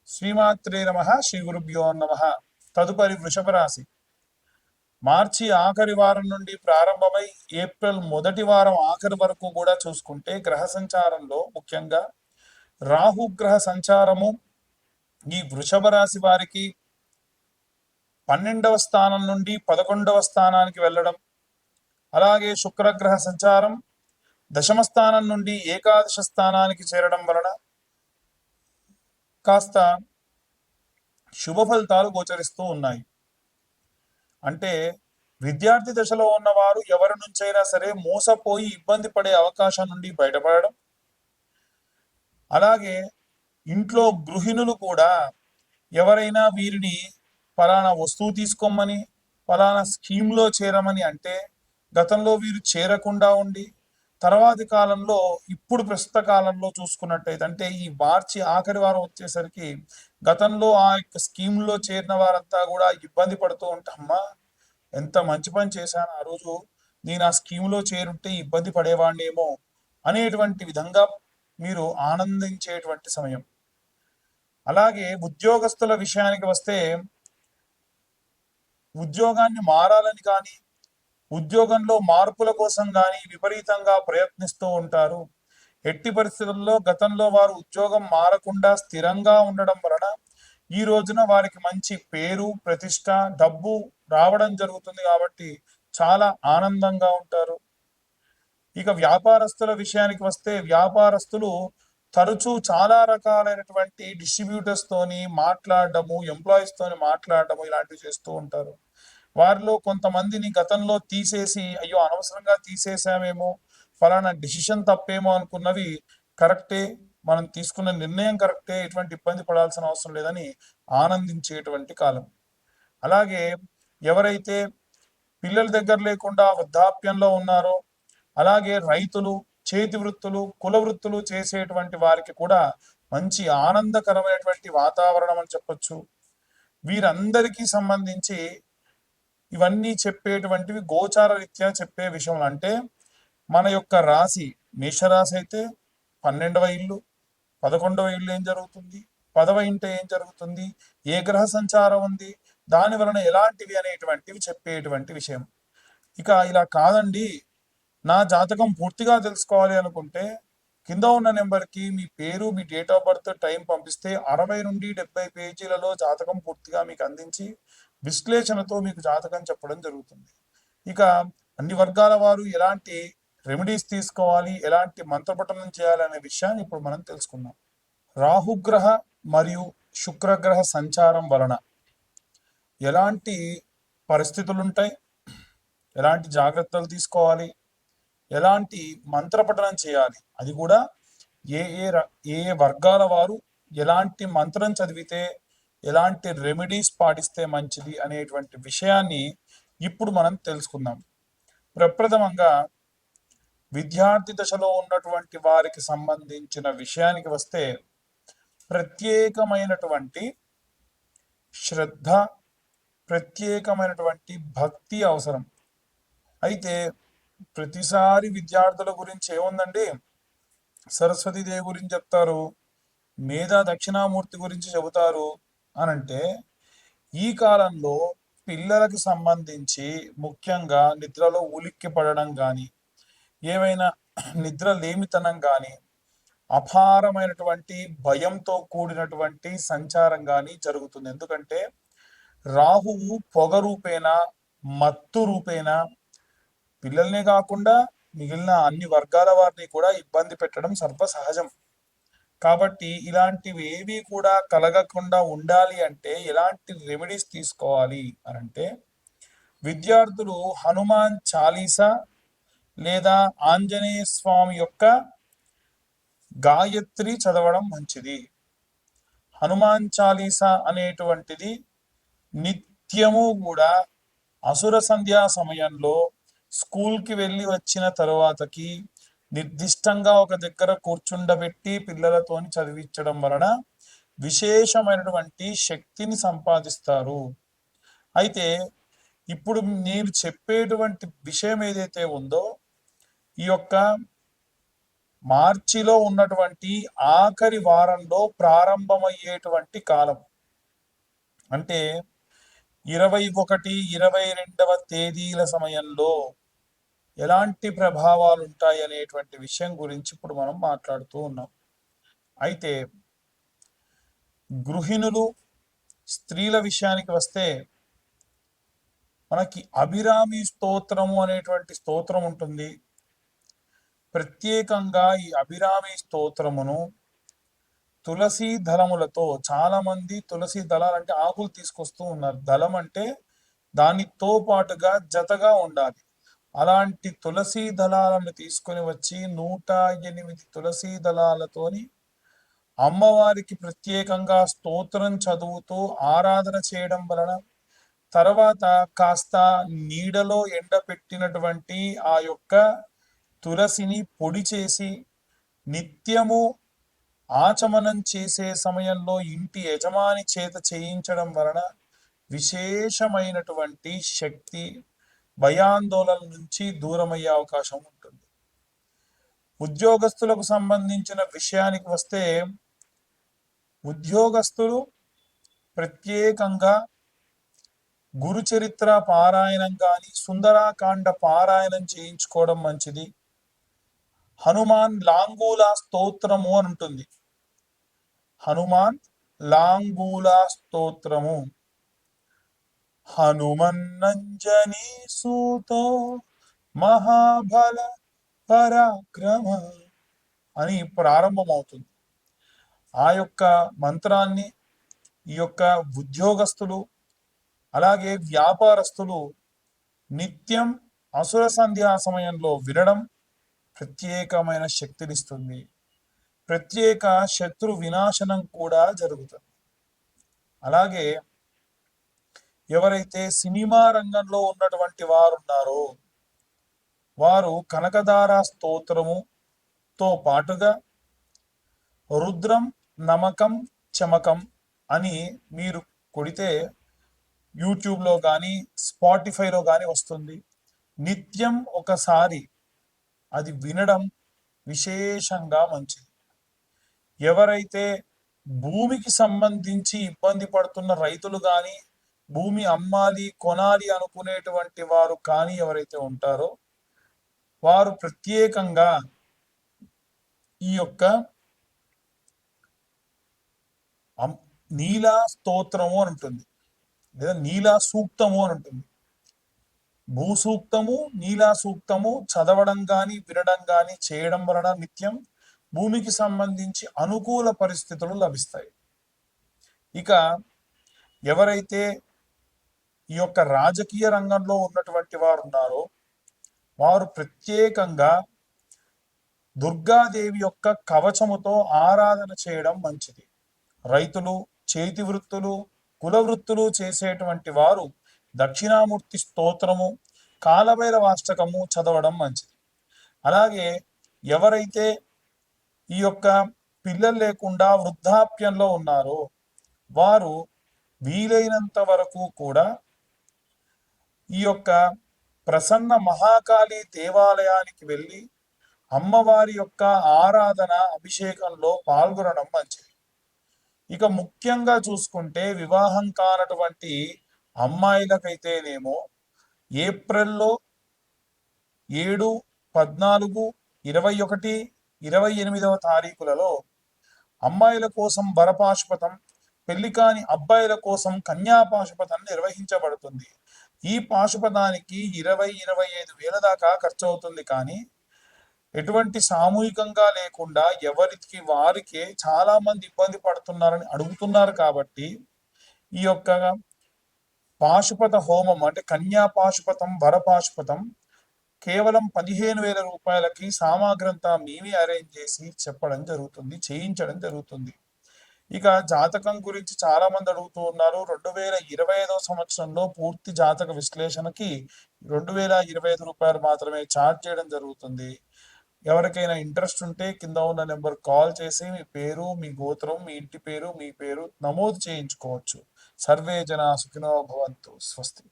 శ్రీమాత్రే నమః. శ్రీ గురుభ్యో నమః. తదుపరి వృషభ రాశి. మార్చి ఆఖరి వారం నుండి ప్రారంభమై ఏప్రిల్ మొదటి వారం ఆఖరి వరకు కూడా చూసుకుంటే గ్రహ సంచారంలో ముఖ్యంగా రాహుగ్రహ సంచారము ఈ వృషభ రాశి వారికి 12వ స్థానం నుండి 11వ స్థానానికి వెళ్ళడం, అలాగే శుక్రగ్రహ సంచారం దశమ స్థానం నుండి ఏకాదశ స్థానానికి చేరడం వలన కాస్త శుభ ఫలితాలు గోచరిస్తూ ఉన్నాయి. అంటే విద్యార్థి దశలో ఉన్నవారు ఎవరి నుంచైనా సరే మోసపోయి ఇబ్బంది పడే అవకాశం నుండి బయటపడడం, అలాగే ఇంట్లో గృహిణులు కూడా ఎవరైనా వీరిని ఫలానా వస్తువు తీసుకోమని ఫలానా స్కీమ్లో చేరమని అంటే గతంలో వీరు చేరకుండా ఉండి తర్వాతి కాలంలో ఇప్పుడు ప్రస్తుత కాలంలో చూసుకున్నట్టయితే అంటే ఈ మార్చి ఆఖరి వారం వచ్చేసరికి గతంలో ఆ యొక్క స్కీమ్లో చేరిన వారంతా కూడా ఇబ్బంది పడుతూ ఉంటామ్మా, ఎంత మంచి పని చేశాను ఆ రోజు, నేను ఆ స్కీమ్లో చేరుంటే ఇబ్బంది పడేవాడినేమో అనేటువంటి విధంగా మీరు ఆనందించేటువంటి సమయం. అలాగే ఉద్యోగస్తుల విషయానికి వస్తే ఉద్యోగాన్ని మారాలని కానీ ఉద్యోగంలో మార్పుల కోసం కానీ విపరీతంగా ప్రయత్నిస్తూ ఉంటారు. ఎట్టి పరిస్థితుల్లో గతంలో వారు ఉద్యోగం మారకుండా స్థిరంగా ఉండడం వలన ఈ రోజున వారికి మంచి పేరు ప్రతిష్ట డబ్బు రావడం జరుగుతుంది కాబట్టి చాలా ఆనందంగా ఉంటారు. ఇక వ్యాపారస్తుల విషయానికి వస్తే వ్యాపారస్తులు తరచూ చాలా రకాలైనటువంటి డిస్ట్రిబ్యూటర్స్ తోని మాట్లాడడము, ఎంప్లాయీస్ తోని మాట్లాడడము ఇలాంటివి చేస్తూ ఉంటారు. వారిలో కొంతమందిని గతంలో తీసేసి అయ్యో అనవసరంగా తీసేసామేమో, ఫలానా డిసిషన్ తప్పేమో అనుకున్నవి కరెక్టే, మనం తీసుకున్న నిర్ణయం కరెక్టే, ఎటువంటి ఇబ్బంది పడాల్సిన అవసరం లేదని ఆనందించేటువంటి కాలం. అలాగే ఎవరైతే పిల్లల దగ్గర లేకుండా వృద్ధాప్యంలో ఉన్నారో, అలాగే రైతులు, చేతి వృత్తులు, కుల వృత్తులు చేసేటువంటి వారికి కూడా మంచి ఆనందకరమైనటువంటి వాతావరణం అని చెప్పొచ్చు. వీరందరికీ సంబంధించి ఇవన్నీ చెప్పేటువంటివి గోచార రీత్యా చెప్పే విషయం. అంటే మన యొక్క రాశి మేషరాశి అయితే 12వ ఇల్లు, 11వ ఇల్లు ఏం జరుగుతుంది, 10వ ఇంట ఏం జరుగుతుంది, ఏ గ్రహ సంచారం ఉంది, దాని వలన ఎలాంటివి అనేటువంటివి చెప్పేటువంటి విషయం. ఇక ఇలా కాదండి, నా జాతకం పూర్తిగా తెలుసుకోవాలి అనుకుంటే కింద ఉన్న నెంబర్కి మీ పేరు, మీ డేట్ ఆఫ్ బర్త్, టైం పంపిస్తే 60 నుండి 70 పేజీలలో జాతకం పూర్తిగా మీకు అందించి విశ్లేషణతో మీకు జాతకం చెప్పడం జరుగుతుంది. ఇక అన్ని వర్గాల వారు ఎలాంటి రెమెడీస్ తీసుకోవాలి, ఎలాంటి మంత్రపఠనం చేయాలి అనే విషయాన్ని ఇప్పుడు మనం తెలుసుకుందాం. రాహుగ్రహ మరియు శుక్రగ్రహ సంచారం వలన ఎలాంటి పరిస్థితులు ఉంటాయి, ఎలాంటి జాగ్రత్తలు తీసుకోవాలి, ఎలాంటి మంత్రపఠనం చేయాలి, అది కూడా ఏ ఏ ఏ వర్గాల వారు ఎలాంటి మంత్రం చదివితే ఎలాంటి రెమెడీస్ పాటిస్తే మంచిది అనేటువంటి విషయాన్ని ఇప్పుడు మనం తెలుసుకుందాం. ప్రప్రథమంగా విద్యార్థి దశలో ఉన్నటువంటి వారికి సంబంధించిన విషయానికి వస్తే ప్రత్యేకమైనటువంటి శ్రద్ధ, ప్రత్యేకమైనటువంటి భక్తి అవసరం. అయితే ప్రతిసారి విద్యార్థుల గురించి ఏముందండి, సరస్వతీదేవి గురించి చెప్తారు, మేధా దక్షిణామూర్తి గురించి చెబుతారు అనంటే ఈ కాలంలో పిల్లలకి సంబంధించి ముఖ్యంగా నిద్రలో ఉలిక్కి పడడం కానీ, ఏమైనా నిద్ర లేమితనం కానీ, అపారమైనటువంటి భయంతో కూడినటువంటి సంచారం కానీ జరుగుతుంది. ఎందుకంటే రాహువు పొగ రూపేణ, మత్తు రూపేణ పిల్లల్నే కాకుండా మిగిలిన అన్ని వర్గాల వారిని కూడా ఇబ్బంది పెట్టడం సర్వసహజం. కాబట్టి ఇలాంటివి ఏవి కూడా కలగకుండా ఉండాలి అంటే ఎలాంటి రెమెడీస్ తీసుకోవాలి అని అంటే విద్యార్థులు హనుమాన్ చాలీసా లేదా ఆంజనేయ స్వామి యొక్క గాయత్రి చదవడం మంచిది. హనుమాన్ చాలీసా అనేటువంటిది నిత్యము కూడా అసుర సంధ్యా సమయంలో స్కూల్కి వెళ్ళి వచ్చిన తరువాతకి నిర్దిష్టంగా ఒక దగ్గర కూర్చుండబెట్టి పిల్లలతోని చదివించడం వలన విశేషమైనటువంటి శక్తిని సంపాదిస్తారు. అయితే ఇప్పుడు నేను చెప్పేటువంటి విషయం ఏదైతే ఉందో ఈ యొక్క మార్చిలో ఉన్నటువంటి ఆఖరి వారంలో ప్రారంభమయ్యేటువంటి కాలం. అంటే 21, 22వ తేదీల సమయంలో ఎలాంటి ప్రభావాలు ఉంటాయి అనేటువంటి విషయం గురించి ఇప్పుడు మనం మాట్లాడుతూ ఉన్నాం. అయితే గృహిణులు, స్త్రీల విషయానికి వస్తే మనకి అభిరామి స్తోత్రము అనేటువంటి స్తోత్రం ఉంటుంది. ప్రత్యేకంగా ఈ అభిరామి స్తోత్రమును తులసి దళములతో, చాలా మంది తులసి దళాలు అంటే ఆకులు తీసుకొస్తూ ఉన్నారు. దళం అంటే దానితో పాటుగా జతగా ఉండాలి. అలాంటి తులసి దళాలను తీసుకొని వచ్చి 108 తులసి దళాలతోని అమ్మవారికి ప్రత్యేకంగా స్తోత్రం చదువుతూ ఆరాధన చేయడం వలన, తర్వాత కాస్త నీడలో ఎండపెట్టినటువంటి ఆ యొక్క తులసిని పొడి చేసి నిత్యము ఆచమనం చేసే సమయంలో ఇంటి యజమాని చేత చేయించడం వలన విశేషమైనటువంటి శక్తి, భయాందోళన నుంచి దూరమయ్యే అవకాశం ఉంటుంది. ఉద్యోగస్తులకు సంబంధించిన విషయానికి వస్తే ఉద్యోగస్తులు ప్రత్యేకంగా గురుచరిత్ర పారాయణం కానీ, సుందరాకాండ పారాయణం చేయించుకోవడం మంచిది. హనుమాన్ లాంగూలా స్తోత్రము అని ఉంటుంది. హనుమాన్ లాంగూలా స్తోత్రము. హనుమన్నంజనీ సూతో మహాబల పరాక్రమ అని ప్రారంభమవుతుంది. ఆ యొక్క మంత్రాన్ని ఈ యొక్క ఉద్యోగస్తులు అలాగే వ్యాపారస్తులు నిత్యం అసుర సంధ్యా సమయంలో వినడం ప్రత్యేకమైన శక్తినిస్తుంది. ప్రత్యేక శత్రు వినాశనం కూడా జరుగుతుంది. అలాగే ఎవరైతే సినిమా రంగంలో ఉన్నటువంటి వారు ఉన్నారో వారు కనకదార స్తోత్రముతో పాటుగా రుద్రం నమకం చమకం అని మీరు కొడితే యూట్యూబ్లో కానీ స్పాటిఫైలో కానీ వస్తుంది. నిత్యం ఒకసారి అది వినడం విశేషంగా మంచిది. ఎవరైతే భూమికి సంబంధించి ఇబ్బంది పడుతున్న రైతులు కానీ, భూమి అమ్మాలి కొనాలి అనుకునేటువంటి వారు కానీ ఎవరైతే ఉంటారో వారు ప్రత్యేకంగా ఈ యొక్క నీలా స్తోత్రము అని ఉంటుంది, లేదా నీలా సూక్తము అని ఉంటుంది. భూసూక్తము, నీలా సూక్తము చదవడం కానీ వినడం కానీ చేయడం వలన నిత్యం భూమికి సంబంధించి అనుకూల పరిస్థితులు లభిస్తాయి. ఇక ఎవరైతే ఈ యొక్క రాజకీయ రంగంలో ఉన్నటువంటి వారు ఉన్నారో వారు ప్రత్యేకంగా దుర్గాదేవి యొక్క కవచముతో ఆరాధన చేయడం మంచిది. రైతులు, చేతి వృత్తులు, కుల వృత్తులు చేసేటువంటి వారు దక్షిణామూర్తి స్తోత్రము, కాలభైరవాష్టకము చదవడం మంచిది. అలాగే ఎవరైతే ఈ యొక్క పిల్లలు లేకుండా వృద్ధాప్యంలో ఉన్నారో వారు వీలైనంత వరకు కూడా ఈ యొక్క ప్రసన్న మహాకాళి దేవాలయానికి వెళ్ళి అమ్మవారి యొక్క ఆరాధన, అభిషేకంలో పాల్గొనడం మంచిది. ఇక ముఖ్యంగా చూసుకుంటే వివాహం కానటువంటి అమ్మాయిలకైతేనేమో ఏప్రిల్లో 7, 14, 21, 28వ తారీఖులలో అమ్మాయిల కోసం వరపాశుపతం, పెళ్లి కాని అబ్బాయిల కోసం కన్యాపాశుపతం నిర్వహించబడుతుంది. ఈ పాశుపతానికి 20-25 వేల దాకా ఖర్చు అవుతుంది. కానీ ఎటువంటి సామూహికంగా లేకుండా ఎవరికి వారికే చాలా మంది ఇబ్బంది పడుతున్నారని అడుగుతున్నారు. కాబట్టి ఈ యొక్క పాశుపత హోమం అంటే కన్యా పాశుపతం, వరపాశుపతం కేవలం 15,000 రూపాయలకి సామాగ్రంతా మేమే అరేంజ్ చేసి చెప్పడం జరుగుతుంది, చేయించడం జరుగుతుంది. ఇక జాతకం గురించి చాలా మంది అడుగుతూ ఉన్నారు. 2025వ సంవత్సరంలో పూర్తి జాతక విశ్లేషణకి 2,025 రూపాయలు మాత్రమే ఛార్జ్ చేయడం జరుగుతుంది. ఎవరికైనా ఇంట్రెస్ట్ ఉంటే కింద ఉన్న నెంబర్ కాల్ చేసి మీ పేరు, మీ గోత్రం, మీ ఇంటి పేరు, మీ పేరు నమోదు చేయించుకోవచ్చు. సర్వే జనా సుఖినో భవంతు. స్వస్తి.